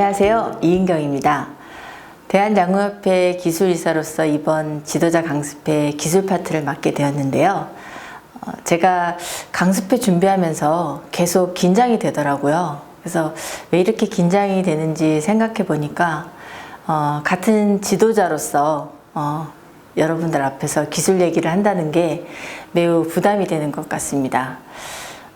안녕하세요. 이은경입니다. 대한양궁협회 기술이사로서 이번 지도자 강습회 기술 파트를 맡게 되었는데요. 제가 강습회 준비하면서 계속 긴장이 되더라고요. 그래서 왜 이렇게 긴장이 되는지 생각해 보니까 같은 지도자로서 여러분들 앞에서 기술 얘기를 한다는 게 매우 부담이 되는 것 같습니다.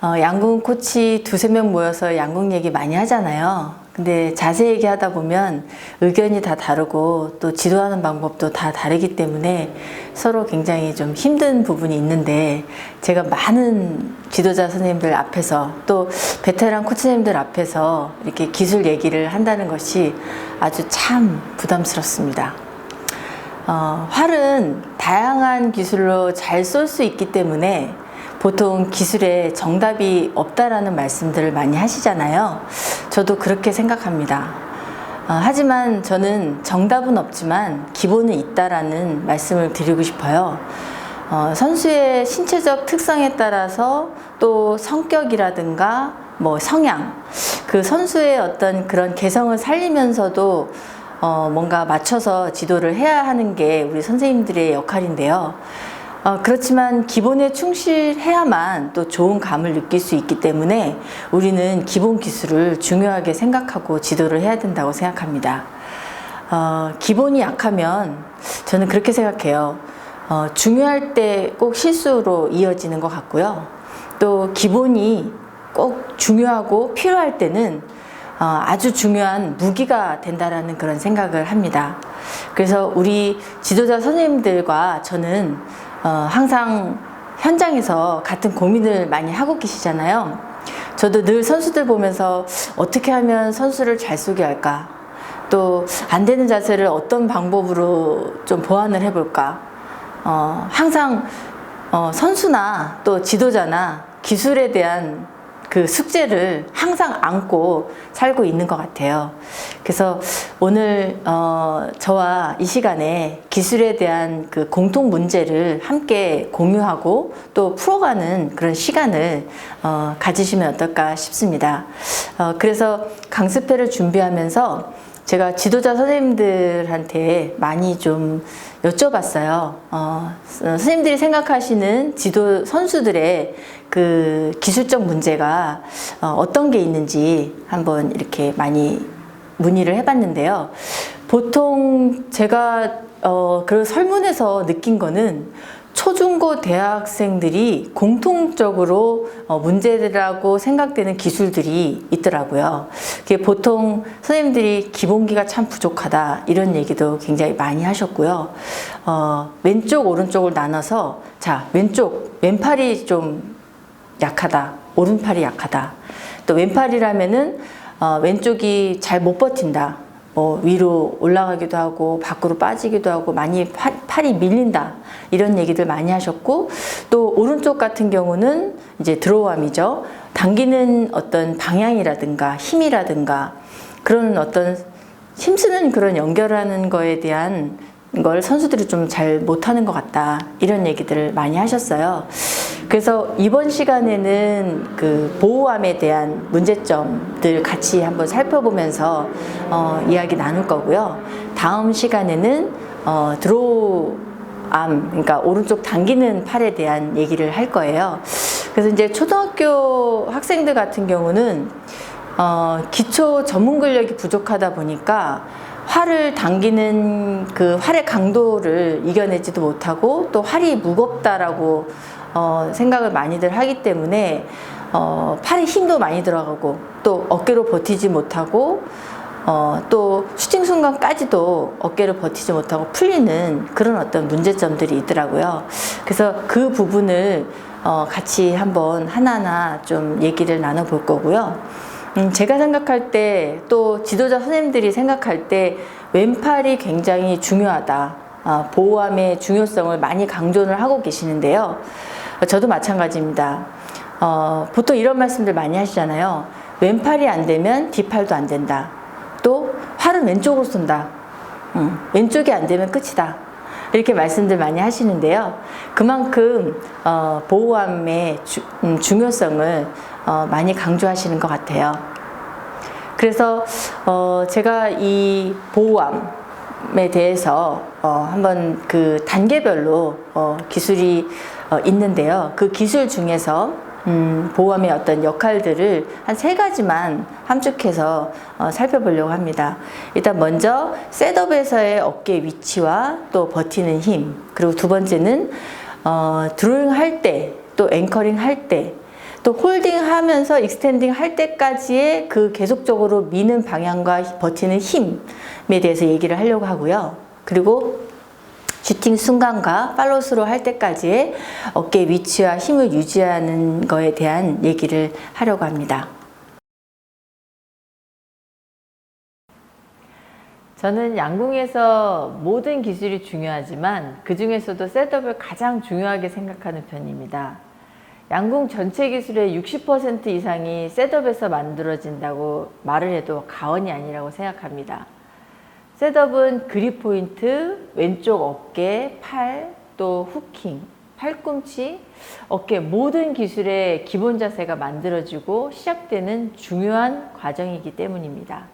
양궁 코치 두세 명 모여서 양궁 얘기 많이 하잖아요. 근데 자세히 얘기하다 보면 의견이 다 다르고 또 지도하는 방법도 다 다르기 때문에 서로 굉장히 좀 힘든 부분이 있는데, 제가 많은 지도자 선생님들 앞에서 또 베테랑 코치님들 앞에서 이렇게 기술 얘기를 한다는 것이 아주 참 부담스럽습니다. 활은 다양한 기술로 잘 쏠 수 있기 때문에 보통 기술에 정답이 없다라는 말씀들을 많이 하시잖아요. 저도 그렇게 생각합니다. 하지만 저는 정답은 없지만 기본은 있다라는 말씀을 드리고 싶어요. 선수의 신체적 특성에 따라서 또 성격이라든가 성향, 그 선수의 어떤 그런 개성을 살리면서도 뭔가 맞춰서 지도를 해야 하는 게 우리 선생님들의 역할인데요. 그렇지만 기본에 충실해야만 또 좋은 감을 느낄 수 있기 때문에 우리는 기본 기술을 중요하게 생각하고 지도를 해야 된다고 생각합니다. 기본이 약하면 저는 그렇게 생각해요. 중요할 때 꼭 실수로 이어지는 것 같고요. 또 기본이 꼭 중요하고 필요할 때는 아주 중요한 무기가 된다라는 그런 생각을 합니다. 그래서 우리 지도자 선생님들과 저는 항상 현장에서 같은 고민을 많이 하고 계시잖아요. 저도 늘 선수들 보면서 어떻게 하면 선수를 잘 쏘게 할까? 또 안 되는 자세를 어떤 방법으로 좀 보완을 해볼까? 항상 선수나 또 지도자나 기술에 대한 그 숙제를 항상 안고 살고 있는 것 같아요. 그래서 오늘 저와 이 시간에 기술에 대한 그 공통 문제를 함께 공유하고 또 풀어가는 그런 시간을 가지시면 어떨까 싶습니다. 그래서 강습회를 준비하면서 제가 지도자 선생님들한테 많이 좀 여쭤봤어요. 선생님들이 생각하시는 지도 선수들의 그 기술적 문제가 어떤 게 있는지 한번 이렇게 많이 문의를 해봤는데요. 보통 제가 그 설문에서 느낀 거는 초중고 대학생들이 공통적으로 문제라고 생각되는 기술들이 있더라고요. 그게 보통 선생님들이 기본기가 참 부족하다 이런 얘기도 굉장히 많이 하셨고요. 왼쪽 오른쪽을 나눠서 자, 왼팔이 좀 약하다, 오른팔이 약하다. 또 왼팔이라면은 왼쪽이 잘 못 버틴다. 위로 올라가기도 하고 밖으로 빠지기도 하고 많이 팔이 밀린다 이런 얘기들 많이 하셨고, 또 오른쪽 같은 경우는 이제 드로우암이죠. 당기는 어떤 방향이라든가 힘이라든가 그런 어떤 힘쓰는 그런 연결하는 거에 대한 걸 선수들이 좀 잘 못하는 것 같다 이런 얘기들을 많이 하셨어요. 그래서 이번 시간에는 그 보호암에 대한 문제점들 같이 한번 살펴보면서 이야기 나눌 거고요. 다음 시간에는 드로우암, 그러니까 오른쪽 당기는 팔에 대한 얘기를 할 거예요. 그래서 이제 초등학교 학생들 같은 경우는 기초 전문 근력이 부족하다 보니까 활을 당기는 그 활의 강도를 이겨내지도 못하고 또 활이 무겁다라고 생각을 많이들 하기 때문에 팔에 힘도 많이 들어가고 또 어깨로 버티지 못하고 또 슈팅 순간까지도 어깨를 버티지 못하고 풀리는 그런 어떤 문제점들이 있더라고요. 그래서 그 부분을 같이 한번 하나하나 좀 얘기를 나눠볼 거고요. 제가 생각할 때 또 지도자 선생님들이 생각할 때 왼팔이 굉장히 중요하다. 보호함의 중요성을 많이 강조를 하고 계시는데요. 저도 마찬가지입니다. 보통 이런 말씀들 많이 하시잖아요. 왼팔이 안 되면 뒷팔도 안 된다. 또 활은 왼쪽으로 쏜다. 왼쪽이 안 되면 끝이다. 이렇게 말씀들 많이 하시는데요. 그만큼 보호함의 중요성을 많이 강조하시는 것 같아요. 그래서 제가 이 보호암에 대해서 한번 그 단계별로 기술이 있는데요. 그 기술 중에서 보호암의 어떤 역할들을 한 3가지만 함축해서 살펴보려고 합니다. 일단 먼저 셋업에서의 어깨 위치와 또 버티는 힘, 그리고 두 번째는 드로잉 할 때, 또 앵커링 할 때, 또 홀딩 하면서 익스텐딩 할 때까지의 그 계속적으로 미는 방향과 버티는 힘에 대해서 얘기를 하려고 하고요. 그리고 슈팅 순간과 팔로스로 할 때까지의 어깨 위치와 힘을 유지하는 거에 대한 얘기를 하려고 합니다. 저는 양궁에서 모든 기술이 중요하지만 그 중에서도 셋업을 가장 중요하게 생각하는 편입니다. 양궁 전체 기술의 60% 이상이 셋업에서 만들어진다고 말을 해도 과언이 아니라고 생각합니다. 셋업은 그립 포인트, 왼쪽 어깨, 팔, 또 후킹, 팔꿈치, 어깨 모든 기술의 기본 자세가 만들어지고 시작되는 중요한 과정이기 때문입니다.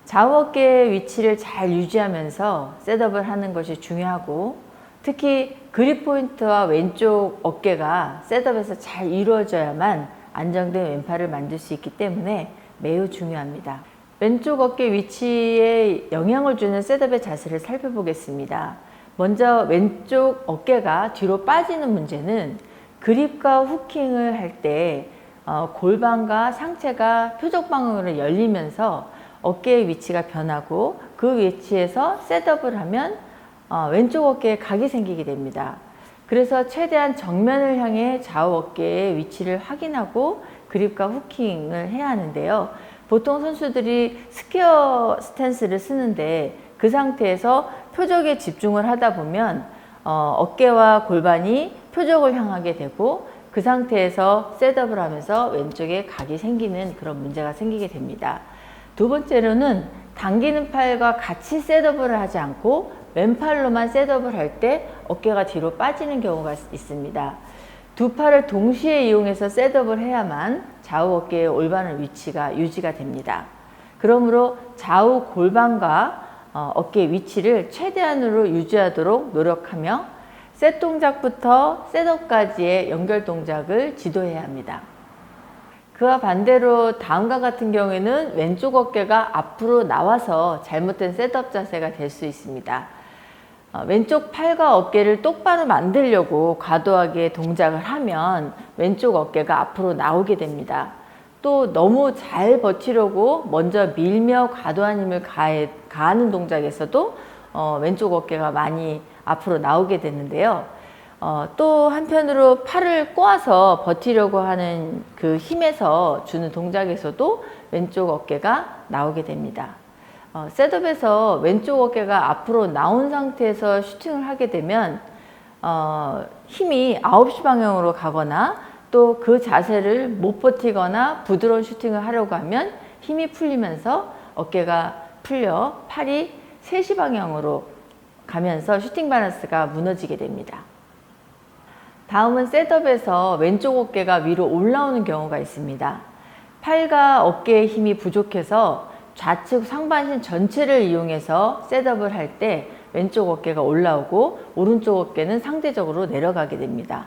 좌우 어깨의 위치를 잘 유지하면서 셋업을 하는 것이 중요하고, 특히 그립 포인트와 왼쪽 어깨가 셋업에서 잘 이루어져야만 안정된 왼팔을 만들 수 있기 때문에 매우 중요합니다. 왼쪽 어깨 위치에 영향을 주는 셋업의 자세를 살펴보겠습니다. 먼저 왼쪽 어깨가 뒤로 빠지는 문제는 그립과 후킹을 할 때 골반과 상체가 표적 방향으로 열리면서 어깨의 위치가 변하고, 그 위치에서 셋업을 하면 왼쪽 어깨에 각이 생기게 됩니다. 그래서 최대한 정면을 향해 좌우 어깨의 위치를 확인하고 그립과 후킹을 해야 하는데요. 보통 선수들이 스퀘어 스탠스를 쓰는데 그 상태에서 표적에 집중을 하다 보면 어깨와 골반이 표적을 향하게 되고, 그 상태에서 셋업을 하면서 왼쪽에 각이 생기는 그런 문제가 생기게 됩니다. 두 번째로는 당기는 팔과 같이 셋업을 하지 않고 왼팔로만 셋업을 할 때 어깨가 뒤로 빠지는 경우가 있습니다. 두 팔을 동시에 이용해서 셋업을 해야만 좌우 어깨의 올바른 위치가 유지가 됩니다. 그러므로 좌우 골반과 어깨 위치를 최대한으로 유지하도록 노력하며 셋 동작부터 셋업까지의 연결 동작을 지도해야 합니다. 그와 반대로 다음과 같은 경우에는 왼쪽 어깨가 앞으로 나와서 잘못된 셋업 자세가 될 수 있습니다. 왼쪽 팔과 어깨를 똑바로 만들려고 과도하게 동작을 하면 왼쪽 어깨가 앞으로 나오게 됩니다. 또 너무 잘 버티려고 먼저 밀며 과도한 힘을 가하는 동작에서도 왼쪽 어깨가 많이 앞으로 나오게 되는데요. 또 한편으로 팔을 꼬아서 버티려고 하는 그 힘에서 주는 동작에서도 왼쪽 어깨가 나오게 됩니다. 셋업에서 왼쪽 어깨가 앞으로 나온 상태에서 슈팅을 하게 되면 힘이 9시 방향으로 가거나 또 그 자세를 못 버티거나 부드러운 슈팅을 하려고 하면 힘이 풀리면서 어깨가 풀려 팔이 3시 방향으로 가면서 슈팅 밸런스가 무너지게 됩니다. 다음은 셋업에서 왼쪽 어깨가 위로 올라오는 경우가 있습니다. 팔과 어깨의 힘이 부족해서 좌측 상반신 전체를 이용해서 셋업을 할 때 왼쪽 어깨가 올라오고 오른쪽 어깨는 상대적으로 내려가게 됩니다.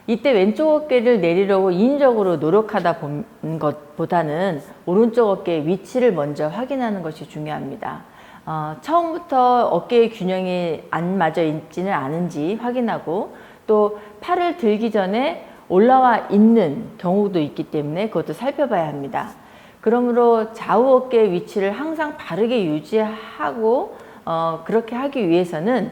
이때 왼쪽 어깨를 내리려고 인위적으로 노력하다 보는 것보다는 오른쪽 어깨의 위치를 먼저 확인하는 것이 중요합니다. 처음부터 어깨의 균형이 안 맞아 있지는 않은지 확인하고, 또 팔을 들기 전에 올라와 있는 경우도 있기 때문에 그것도 살펴봐야 합니다. 그러므로 좌우 어깨의 위치를 항상 바르게 유지하고 그렇게 하기 위해서는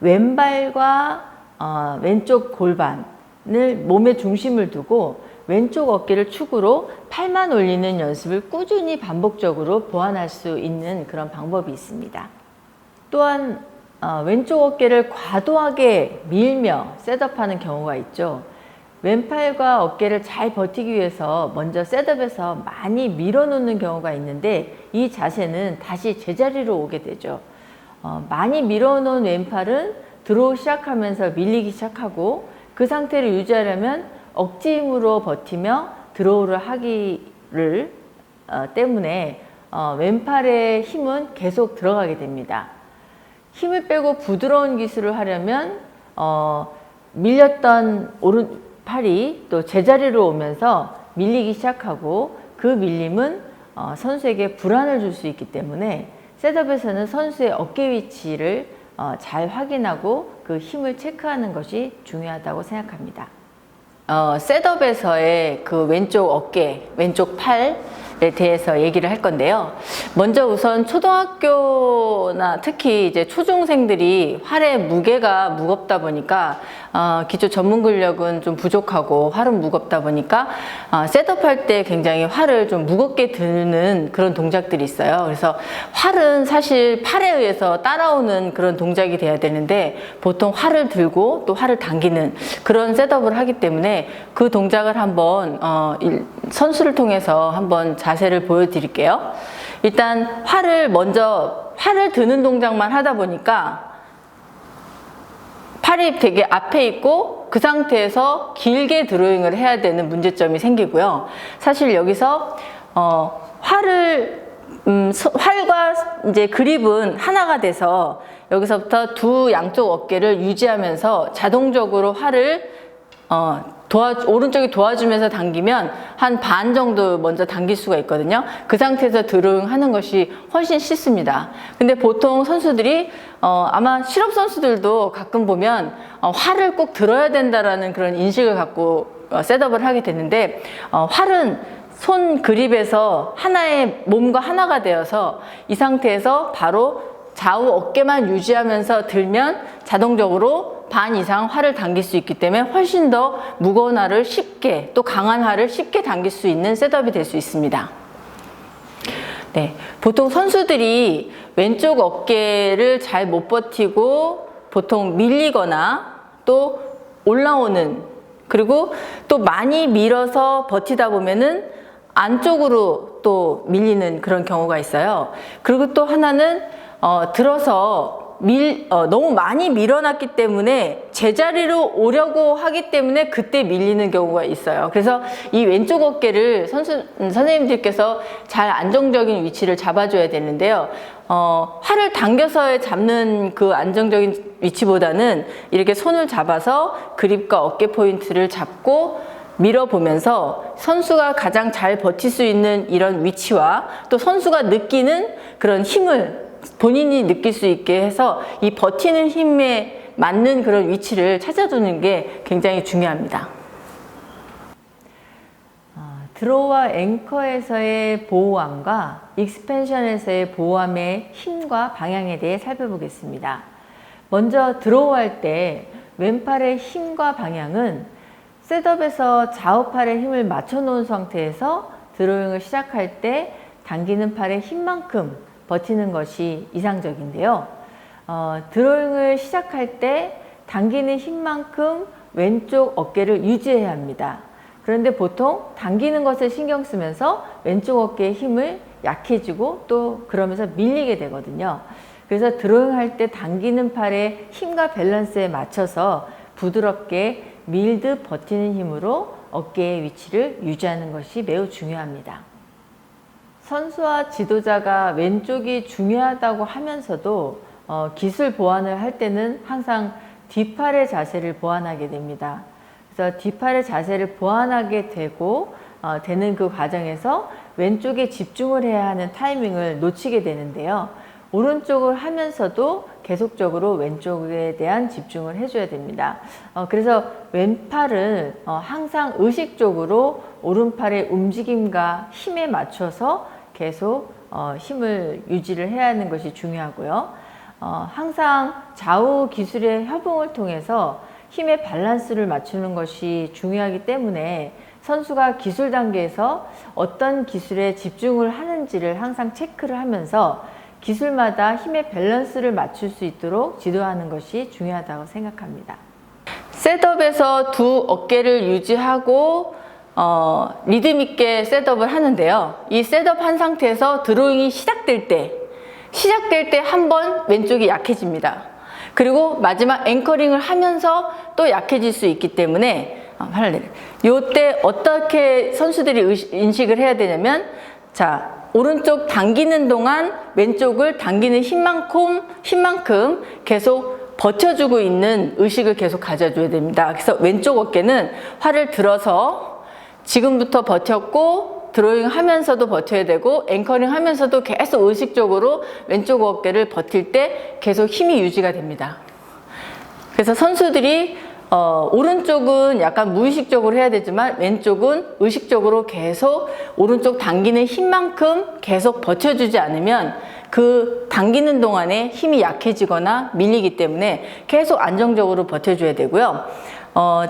왼발과 왼쪽 골반을 몸의 중심을 두고 왼쪽 어깨를 축으로 팔만 올리는 연습을 꾸준히 반복적으로 보완할 수 있는 그런 방법이 있습니다. 또한 왼쪽 어깨를 과도하게 밀며 셋업하는 경우가 있죠. 왼팔과 어깨를 잘 버티기 위해서 먼저 셋업에서 많이 밀어놓는 경우가 있는데, 이 자세는 다시 제자리로 오게 되죠. 많이 밀어놓은 왼팔은 들어오기 시작하면서 밀리기 시작하고, 그 상태를 유지하려면 억지 힘으로 버티며 드로우를 하기를 때문에 왼팔의 힘은 계속 들어가게 됩니다. 힘을 빼고 부드러운 기술을 하려면 밀렸던 오른팔이 또 제자리로 오면서 밀리기 시작하고 그 밀림은 선수에게 불안을 줄 수 있기 때문에 셋업에서는 선수의 어깨 위치를 잘 확인하고 그 힘을 체크하는 것이 중요하다고 생각합니다. 셋업에서의 그 왼쪽 어깨, 왼쪽 팔에 대해서 얘기를 할 건데요. 먼저 우선 초등학교나 특히 이제 초중생들이 활의 무게가 무겁다 보니까 기초 전문 근력은 좀 부족하고 활은 무겁다 보니까 셋업할 때 굉장히 활을 좀 무겁게 드는 그런 동작들이 있어요. 그래서 활은 사실 팔에 의해서 따라오는 그런 동작이 돼야 되는데 보통 활을 들고 또 활을 당기는 그런 셋업을 하기 때문에 그 동작을 한번 선수를 통해서 한번 자세를 보여드릴게요. 일단 활을 드는 동작만 하다 보니까 팔이 되게 앞에 있고 그 상태에서 길게 드로잉을 해야 되는 문제점이 생기고요. 사실 여기서 활과 이제 그립은 하나가 돼서 여기서부터 두 양쪽 어깨를 유지하면서 자동적으로 활을 오른쪽이 도와주면서 당기면 한 반 정도 먼저 당길 수가 있거든요. 그 상태에서 드로잉 하는 것이 훨씬 쉽습니다. 근데 보통 선수들이 아마 실업 선수들도 가끔 보면 활을 꼭 들어야 된다라는 그런 인식을 갖고 셋업을 하게 되는데 활은 손 그립에서 하나의 몸과 하나가 되어서 이 상태에서 바로 좌우 어깨만 유지하면서 들면 자동적으로 반 이상 활을 당길 수 있기 때문에 훨씬 더 무거운 활을 쉽게 또 강한 활을 쉽게 당길 수 있는 셋업이 될 수 있습니다. 네, 보통 선수들이 왼쪽 어깨를 잘 못 버티고 보통 밀리거나 또 올라오는 그리고 또 많이 밀어서 버티다 보면은 안쪽으로 또 밀리는 그런 경우가 있어요. 그리고 또 하나는 들어서 너무 많이 밀어놨기 때문에 제자리로 오려고 하기 때문에 그때 밀리는 경우가 있어요. 그래서 이 왼쪽 어깨를 선생님들께서 잘 안정적인 위치를 잡아줘야 되는데요. 활을 당겨서 잡는 그 안정적인 위치보다는 이렇게 손을 잡아서 그립과 어깨 포인트를 잡고 밀어보면서 선수가 가장 잘 버틸 수 있는 이런 위치와 또 선수가 느끼는 그런 힘을 본인이 느낄 수 있게 해서 이 버티는 힘에 맞는 그런 위치를 찾아두는 게 굉장히 중요합니다. 드로우와 앵커에서의 보호함과 익스펜션에서의 보호함의 힘과 방향에 대해 살펴보겠습니다. 먼저 드로우할 때 왼팔의 힘과 방향은 셋업에서 좌우팔의 힘을 맞춰 놓은 상태에서 드로잉을 시작할 때 당기는 팔의 힘만큼 버티는 것이 이상적인데요. 드로잉을 시작할 때 당기는 힘만큼 왼쪽 어깨를 유지해야 합니다. 그런데 보통 당기는 것을 신경 쓰면서 왼쪽 어깨의 힘을 약해지고 또 그러면서 밀리게 되거든요. 그래서 드로잉 할 때 당기는 팔의 힘과 밸런스에 맞춰서 부드럽게 밀듯 버티는 힘으로 어깨의 위치를 유지하는 것이 매우 중요합니다. 선수와 지도자가 왼쪽이 중요하다고 하면서도 기술 보완을 할 때는 항상 뒷팔의 자세를 보완하게 됩니다. 그래서 뒷팔의 자세를 보완하게 되는 그 과정에서 왼쪽에 집중을 해야 하는 타이밍을 놓치게 되는데요. 오른쪽을 하면서도 계속적으로 왼쪽에 대한 집중을 해줘야 됩니다. 그래서 왼팔은 항상 의식적으로 오른팔의 움직임과 힘에 맞춰서 계속 힘을 유지를 해야 하는 것이 중요하고요. 항상 좌우 기술의 협응을 통해서 힘의 밸런스를 맞추는 것이 중요하기 때문에 선수가 기술 단계에서 어떤 기술에 집중을 하는지를 항상 체크를 하면서 기술마다 힘의 밸런스를 맞출 수 있도록 지도하는 것이 중요하다고 생각합니다. 셋업에서 두 어깨를 유지하고 리듬 있게 셋업을 하는데요. 이 셋업 한 상태에서 드로잉이 시작될 때 한 번 왼쪽이 약해집니다. 그리고 마지막 앵커링을 하면서 또 약해질 수 있기 때문에 이때 어떻게 선수들이 인식을 해야 되냐면 자, 오른쪽 당기는 동안 왼쪽을 당기는 힘만큼 계속 버텨주고 있는 의식을 계속 가져줘야 됩니다. 그래서 왼쪽 어깨는 활을 들어서 지금부터 버텼고 드로잉 하면서도 버텨야 되고 앵커링 하면서도 계속 의식적으로 왼쪽 어깨를 버틸 때 계속 힘이 유지가 됩니다. 그래서 선수들이 오른쪽은 약간 무의식적으로 해야 되지만 왼쪽은 의식적으로 계속 오른쪽 당기는 힘만큼 계속 버텨주지 않으면 그 당기는 동안에 힘이 약해지거나 밀리기 때문에 계속 안정적으로 버텨줘야 되고요.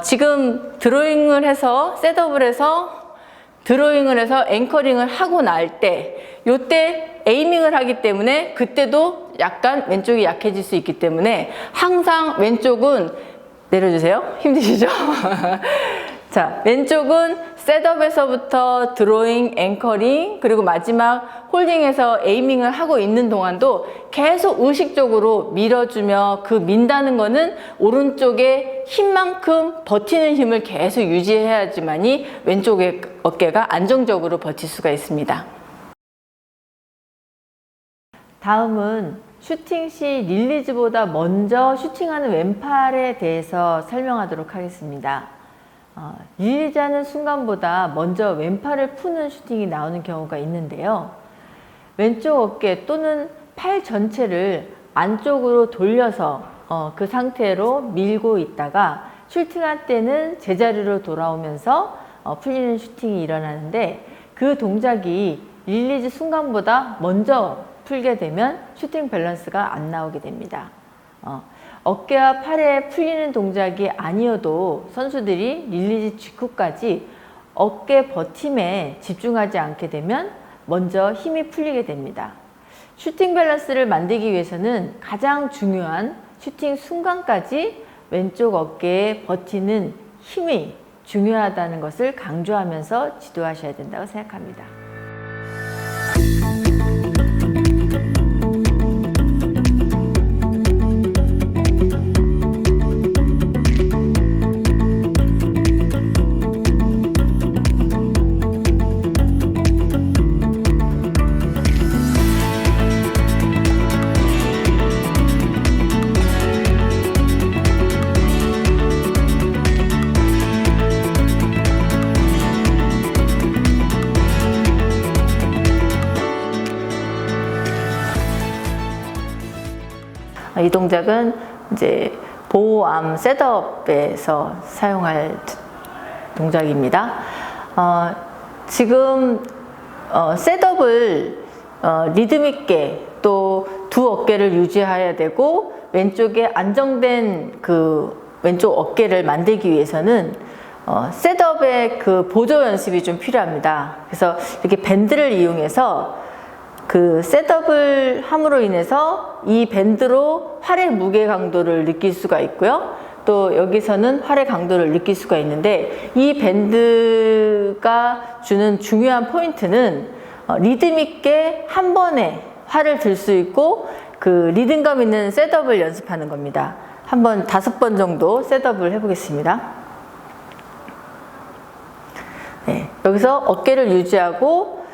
지금 드로잉을 해서 셋업을 해서 드로잉을 해서 앵커링을 하고 날 때 요때 에이밍을 하기 때문에 그때도 약간 왼쪽이 약해질 수 있기 때문에 항상 왼쪽은 내려주세요. 힘드시죠? 자, 왼쪽은 셋업에서부터 드로잉, 앵커링, 그리고 마지막 홀딩에서 에이밍을 하고 있는 동안도 계속 의식적으로 밀어주며 그 민다는 거는 오른쪽에 힘만큼 버티는 힘을 계속 유지해야지만이 왼쪽의 어깨가 안정적으로 버틸 수가 있습니다. 다음은 슈팅 시 릴리즈보다 먼저 슈팅하는 왼팔에 대해서 설명하도록 하겠습니다. 릴리즈하는 순간보다 먼저 왼팔을 푸는 슈팅이 나오는 경우가 있는데요. 왼쪽 어깨 또는 팔 전체를 안쪽으로 돌려서 그 상태로 밀고 있다가 슈팅할 때는 제자리로 돌아오면서 풀리는 슈팅이 일어나는데 그 동작이 릴리즈 순간보다 먼저 풀게 되면 슈팅 밸런스가 안 나오게 됩니다. 어깨와 팔에 풀리는 동작이 아니어도 선수들이 릴리즈 직후까지 어깨 버팀에 집중하지 않게 되면 먼저 힘이 풀리게 됩니다. 슈팅 밸런스를 만들기 위해서는 가장 중요한 슈팅 순간까지 왼쪽 어깨에 버티는 힘이 중요하다는 것을 강조하면서 지도하셔야 된다고 생각합니다. 이 동작은 이제 보호암 셋업에서 사용할 동작입니다. 지금 셋업을 리듬 있게 또 두 어깨를 유지해야 되고 왼쪽에 안정된 그 왼쪽 어깨를 만들기 위해서는 셋업의 그 보조 연습이 좀 필요합니다. 그래서 이렇게 밴드를 이용해서 그 셋업을 함으로 인해서 이 밴드로 활의 무게 강도를 느낄 수가 있고요. 또 여기서는 활의 강도를 느낄 수가 있는데 이 밴드가 주는 중요한 포인트는 리듬 있게 한 번에 활을 들 수 있고 그 리듬감 있는 셋업을 연습하는 겁니다. 한번 5번 정도 셋업을 해보겠습니다. 네, 여기서 어깨를 유지하고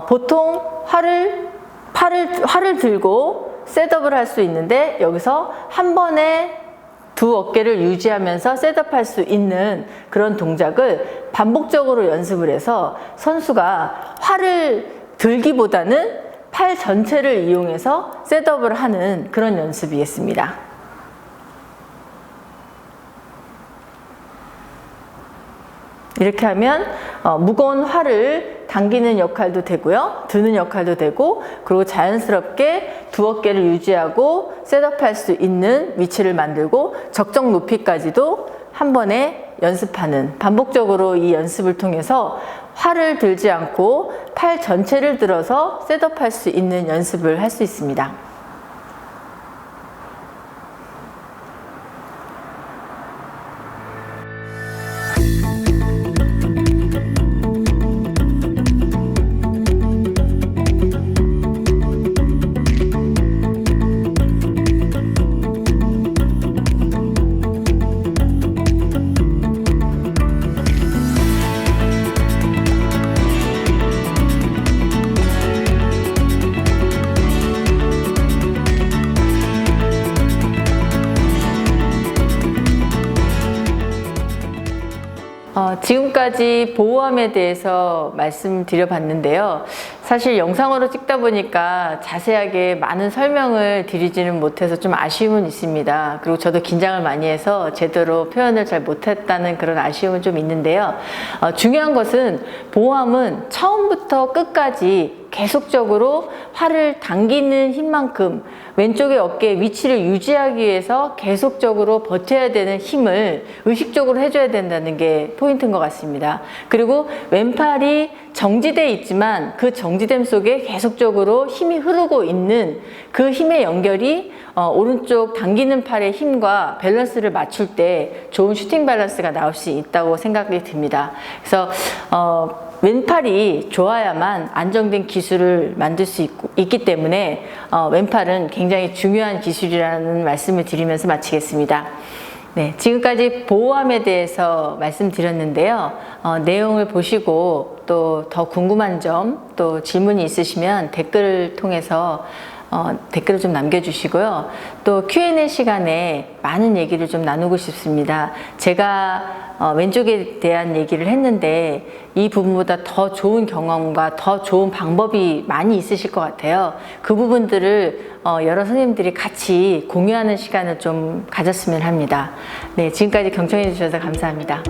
보통 활을 들고 셋업을 할 수 있는데 여기서 한 번에 두 어깨를 유지하면서 셋업할 수 있는 그런 동작을 반복적으로 연습을 해서 선수가 활을 들기보다는 팔 전체를 이용해서 셋업을 하는 그런 연습이겠습니다. 이렇게 하면 무거운 활을 당기는 역할도 되고요. 드는 역할도 되고 그리고 자연스럽게 두 어깨를 유지하고 셋업할 수 있는 위치를 만들고 적정 높이까지도 한 번에 연습하는 반복적으로 이 연습을 통해서 활을 들지 않고 팔 전체를 들어서 셋업할 수 있는 연습을 할 수 있습니다. 지금까지 보호함에 대해서 말씀드려봤는데요. 사실 영상으로 찍다 보니까 자세하게 많은 설명을 드리지는 못해서 좀 아쉬움은 있습니다. 그리고 저도 긴장을 많이 해서 제대로 표현을 잘 못했다는 그런 아쉬움은 좀 있는데요. 중요한 것은 보호함은 처음부터 끝까지 계속적으로 활을 당기는 힘만큼 왼쪽의 어깨의 위치를 유지하기 위해서 계속적으로 버텨야 되는 힘을 의식적으로 해줘야 된다는 게 포인트인 것 같습니다. 그리고 왼팔이 정지되어 있지만 그 정지됨 속에 계속적으로 힘이 흐르고 있는 그 힘의 연결이 오른쪽 당기는 팔의 힘과 밸런스를 맞출 때 좋은 슈팅 밸런스가 나올 수 있다고 생각이 듭니다. 그래서 왼팔이 좋아야만 안정된 기술을 만들 수 있기 때문에 왼팔은 굉장히 중요한 기술이라는 말씀을 드리면서 마치겠습니다. 네, 지금까지 보호함에 대해서 말씀드렸는데요. 내용을 보시고 또 더 궁금한 점, 또 질문이 있으시면 댓글을 통해서 댓글을 좀 남겨주시고요. 또 Q&A 시간에 많은 얘기를 좀 나누고 싶습니다. 제가 왼쪽에 대한 얘기를 했는데 이 부분보다 더 좋은 경험과 더 좋은 방법이 많이 있으실 것 같아요. 그 부분들을 여러 선생님들이 같이 공유하는 시간을 좀 가졌으면 합니다. 네, 지금까지 경청해 주셔서 감사합니다.